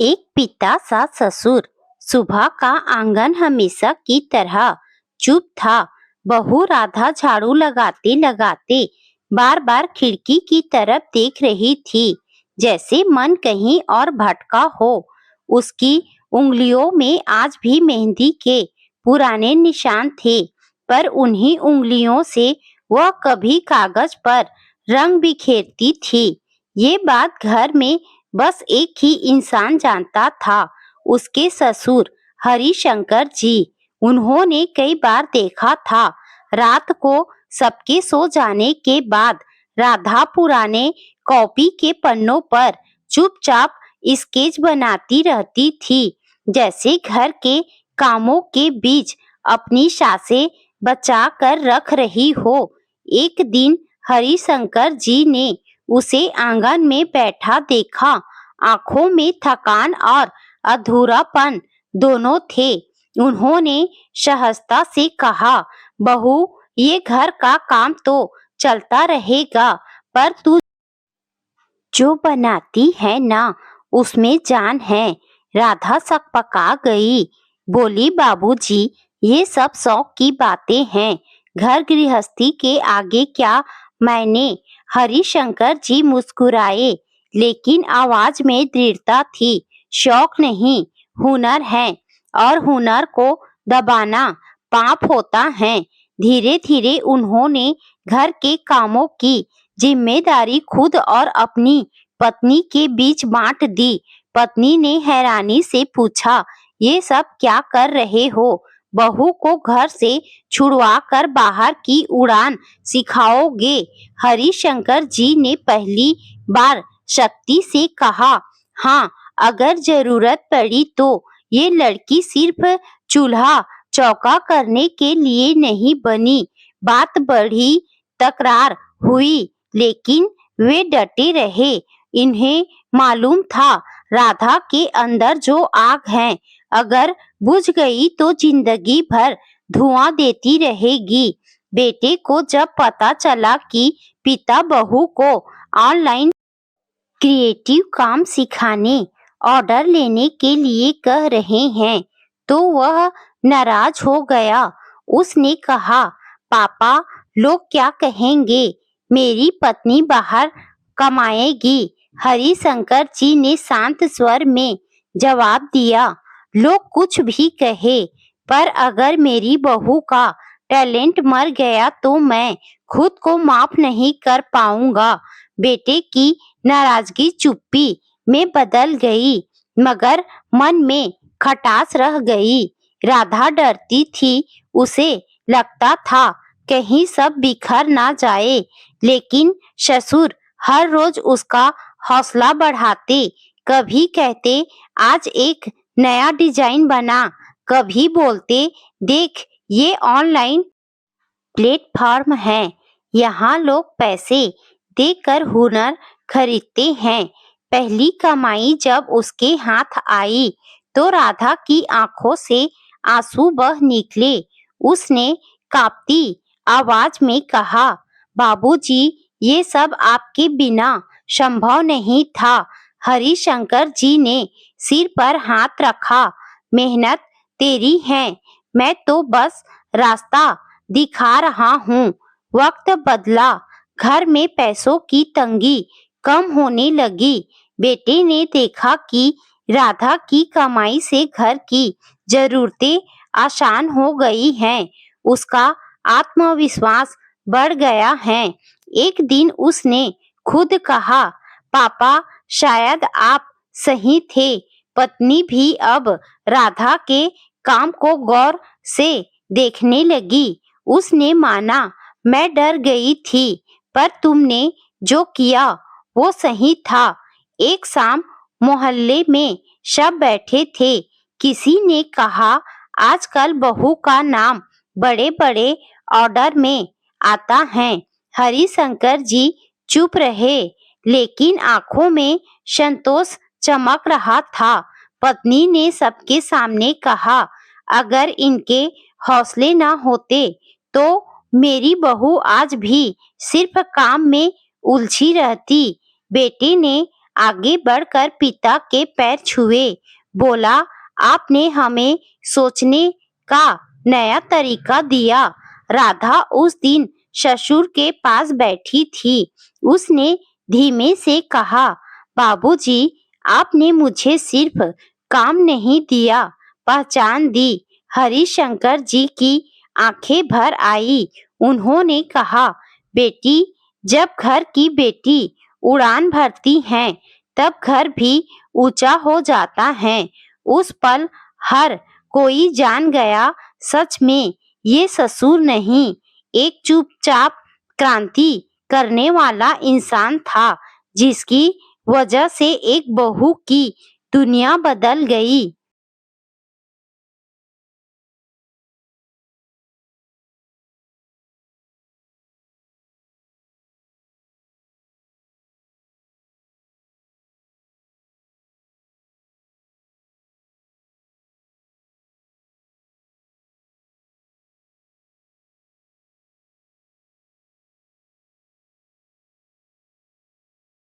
एक पिता सा ससुर। सुबह का आंगन हमेशा की तरह चुप था। बहू राधा झाड़ू लगाते लगाते बार बार खिड़की की तरफ देख रही थी, जैसे मन कहीं और भटका हो। उसकी उंगलियों में आज भी मेहंदी के पुराने निशान थे, पर उन्हीं उंगलियों से वह कभी कागज पर रंग बिखेरती थी। ये बात घर में बस एक ही इंसान जानता था, उसके ससुर हरिशंकर जी। उन्होंने कई बार देखा था, रात को सबके सो जाने के बाद राधा पुराने कॉपी के पन्नों पर चुपचाप स्केच बनाती रहती थी, जैसे घर के कामों के बीच अपनी सांसें बचा कर रख रही हो। एक दिन हरिशंकर जी ने उसे आंगन में बैठा देखा। आंखों में थकान और अधूरापन दोनों थे। उन्होंने सहजता से कहा, बहू, ये घर का काम तो चलता रहेगा, पर तू जो बनाती है ना, उसमें जान है। राधा सकपका गई, बोली, बाबूजी, ये सब शौक की बातें हैं, घर गृहस्थी के आगे क्या मायने। हरिशंकर जी मुस्कुराए, लेकिन आवाज में दृढ़ता थी। शौक नहीं, हुनर है, और हुनर को दबाना पाप होता है। धीरे धीरे उन्होंने घर के कामों की जिम्मेदारी खुद और अपनी पत्नी के बीच बांट दी। पत्नी ने हैरानी से पूछा, ये सब क्या कर रहे हो? बहू को घर से छुड़वा कर बाहर की उड़ान सिखाओगे? हरिशंकर जी ने पहली बार शक्ति से कहा, हाँ, अगर जरूरत पड़ी तो। ये लड़की सिर्फ चूल्हा चौका करने के लिए नहीं बनी। बात बढ़ी, तकरार हुई, लेकिन वे डटे रहे। इन्हें मालूम था, राधा के अंदर जो आग है, अगर बुझ गई तो जिंदगी भर धुआं देती रहेगी। बेटे को जब पता चला कि पिता बहू को ऑनलाइन क्रिएटिव काम सिखाने, ऑर्डर लेने के लिए कह रहे हैं, तो वह नाराज हो गया। उसने कहा, पापा, लोग क्या कहेंगे? मेरी पत्नी बाहर कमाएगी। हरिशंकर जी ने शांत स्वर में जवाब दिया, लोग कुछ भी कहे, पर अगर मेरी बहू का टैलेंट मर गया तो मैं खुद को माफ नहीं कर पाऊंगा। बेटे की नाराजगी चुप्पी में बदल गई, मगर मन में खटास रह गई। राधा डरती थी, उसे लगता था कहीं सब बिखर ना जाए, लेकिन ससुर हर रोज उसका हौसला बढ़ाते। कभी कहते, आज एक नया डिजाइन बना, कभी बोलते, देख, ये ऑनलाइन प्लेटफॉर्म है, यहाँ लोग पैसे देकर हुनर खरीदते हैं। पहली कमाई जब उसके हाथ आई तो राधा की आंखों से आंसू बह निकले। उसने कांपती आवाज में कहा, बाबूजी, ये सब आपके बिना संभव नहीं था। हरिशंकर जी ने सिर पर हाथ रखा, मेहनत तेरी है, मैं तो बस रास्ता दिखा रहा हूँ। वक्त बदला, घर में पैसों की तंगी कम होने लगी। बेटे ने देखा कि राधा की कमाई से घर की जरूरतें आसान हो गई हैं। उसका आत्मविश्वास बढ़ गया है। एक दिन उसने खुद कहा, पापा, शायद आप सही थे। पत्नी भी अब राधा के काम को गौर से देखने लगी। उसने माना, मैं डर गई थी, पर तुमने जो किया वो सही था। एक शाम मोहल्ले में सब बैठे थे। किसी ने कहा, आजकल बहू का नाम बड़े बड़े ऑर्डर में आता है। हरिशंकर जी चुप रहे, लेकिन आंखों में संतोष चमक रहा था। पत्नी ने सबके सामने कहा, अगर इनके हौसले ना होते तो मेरी बहू आज भी सिर्फ काम में उलझी रहती। बेटे ने आगे बढ़कर पिता के पैर छुए, बोला, आपने हमें सोचने का नया तरीका दिया। राधा उस दिन ससुर के पास बैठी थी। उसने धीमे से कहा, बाबूजी, आपने मुझे सिर्फ काम नहीं दिया, पहचान दी। हरिशंकर जी की आंखें भर आई। उन्होंने कहा, बेटी, जब घर की बेटी उड़ान भरती है तब घर भी ऊंचा हो जाता है। उस पल हर कोई जान गया, सच में ये ससुर नहीं, एक चुपचाप क्रांति करने वाला इंसान था, जिसकी वजह से एक बहू की दुनिया बदल गई।